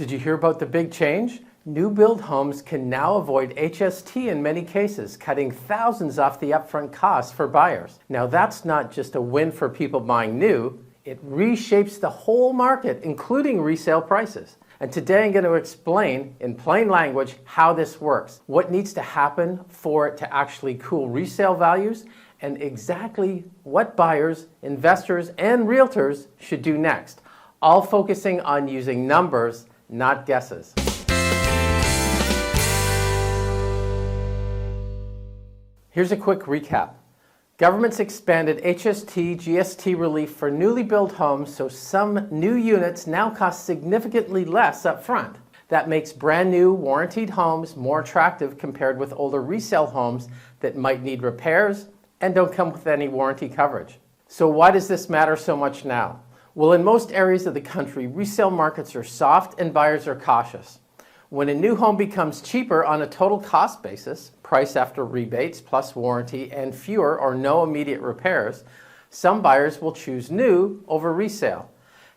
Did you hear about the big change? New build homes can now avoid HST in many cases, cutting thousands off the upfront costs for buyers. Now that's not just a win for people buying new, it reshapes the whole market, including resale prices. And today I'm going to explain in plain language how this works, what needs to happen for it to actually cool resale values, and exactly what buyers, investors, and realtors should do next, all focusing on using numbers, not guesses. Here's a quick recap. Governments expanded HST, GST relief for newly built homes, so some new units now cost significantly less up front. That makes brand new warranted homes more attractive compared with older resale homes that might need repairs and don't come with any warranty coverage. So why does this matter so much now? Well, in most areas of the country, resale markets are soft and buyers are cautious. When a new home becomes cheaper on a total cost basis, price after rebates plus warranty and fewer or no immediate repairs, some buyers will choose new over resale.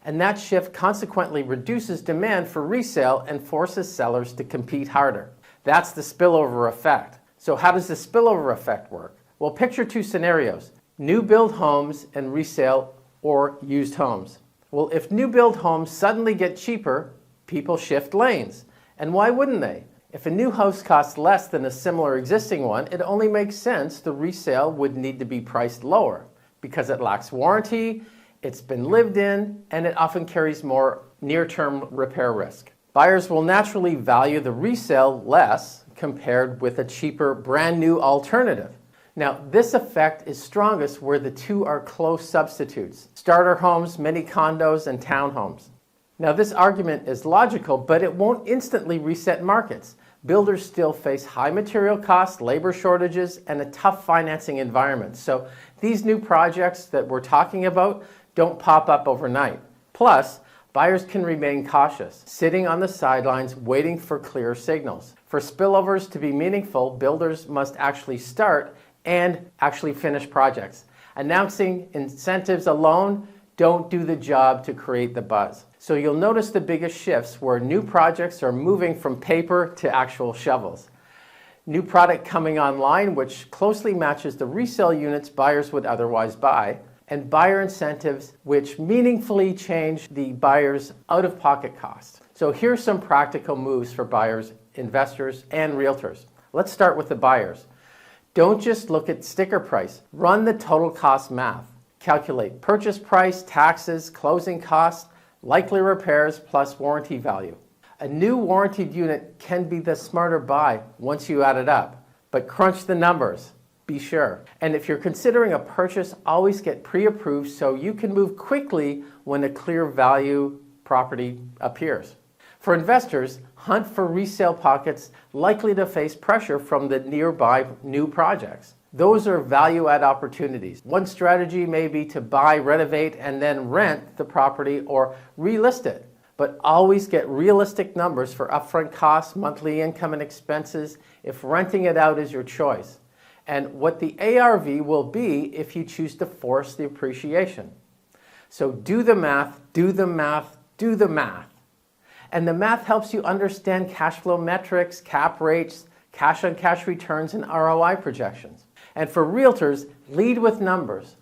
And that shift consequently reduces demand for resale and forces sellers to compete harder. That's the spillover effect. So how does the spillover effect work? Well, picture two scenarios, new build homes and resale or used homes. Well, if new build homes suddenly get cheaper, people shift lanes. And why wouldn't they? If a new house costs less than a similar existing one, it only makes sense the resale would need to be priced lower because it lacks warranty, it's been lived in, and it often carries more near-term repair risk. Buyers will naturally value the resale less compared with a cheaper brand new alternative. Now, this effect is strongest where the two are close substitutes: starter homes, mini condos, and townhomes. Now, this argument is logical, but it won't instantly reset markets. Builders still face high material costs, labor shortages, and a tough financing environment. So these new projects that we're talking about don't pop up overnight. Plus, buyers can remain cautious, sitting on the sidelines waiting for clear signals. For spillovers to be meaningful, builders must actually start and actually finish projects. Announcing incentives alone don't do the job to create the buzz. So you'll notice the biggest shifts where new projects are moving from paper to actual shovels. New product coming online, which closely matches the resale units buyers would otherwise buy, and buyer incentives, which meaningfully change the buyer's out-of-pocket cost. So here's some practical moves for buyers, investors, and realtors. Let's start with the buyers. Don't just look at sticker price. Run the total cost math. Calculate purchase price, taxes, closing costs, likely repairs, plus warranty value. A new warranted unit can be the smarter buy once you add it up, but crunch the numbers, be sure. And if you're considering a purchase, always get pre-approved so you can move quickly when a clear value property appears. For investors, hunt for resale pockets likely to face pressure from the nearby new projects. Those are value-add opportunities. One strategy may be to buy, renovate, and then rent the property or relist it. But always get realistic numbers for upfront costs, monthly income and expenses if renting it out is your choice, and what the ARV will be if you choose to force the appreciation. So do the math, do the math, do the math. And the math helps you understand cash flow metrics, cap rates, cash-on-cash returns, and ROI projections. And for realtors, lead with numbers.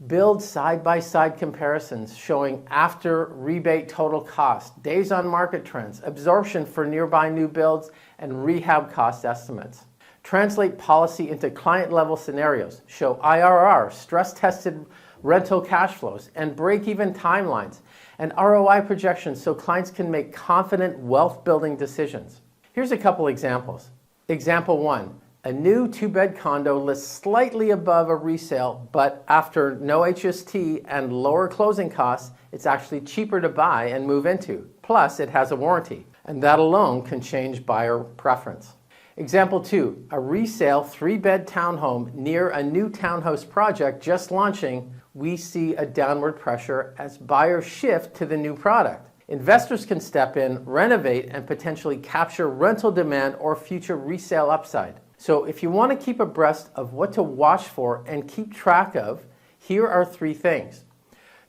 Build side-by-side comparisons showing after rebate total cost, days on market trends, absorption for nearby new builds, and rehab cost estimates. Translate policy into client-level scenarios. Show IRR, stress-tested rental cash flows, and break-even timelines, and ROI projections so clients can make confident wealth-building decisions. Here's a couple examples. Example 1. A new 2-bed condo lists slightly above a resale, but after no HST and lower closing costs, it's actually cheaper to buy and move into. Plus, it has a warranty, and that alone can change buyer preference. Example 2, a resale 3-bed townhome near a new townhouse project just launching. We see a downward pressure as buyers shift to the new product. Investors can step in, renovate, and potentially capture rental demand or future resale upside. So if you want to keep abreast of what to watch for and keep track of, here are 3 things.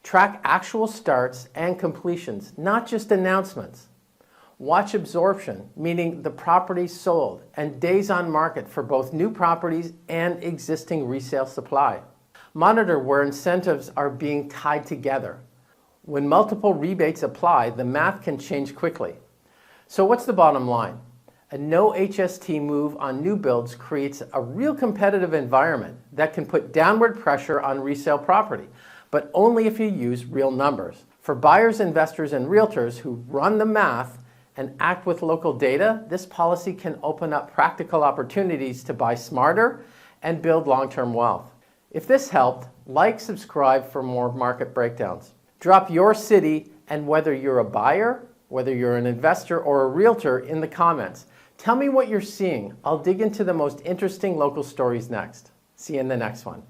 Track actual starts and completions, not just announcements. Watch absorption, meaning the properties sold, and days on market for both new properties and existing resale supply. Monitor where incentives are being tied together. When multiple rebates apply, the math can change quickly. So what's the bottom line? A no HST move on new builds creates a real competitive environment that can put downward pressure on resale property, but only if you use real numbers. For buyers, investors, and realtors who run the math and act with local data, this policy can open up practical opportunities to buy smarter and build long-term wealth. If this helped, like, subscribe for more market breakdowns. Drop your city and whether you're a buyer, whether you're an investor or a realtor in the comments. Tell me what you're seeing. I'll dig into the most interesting local stories next. See you in the next one.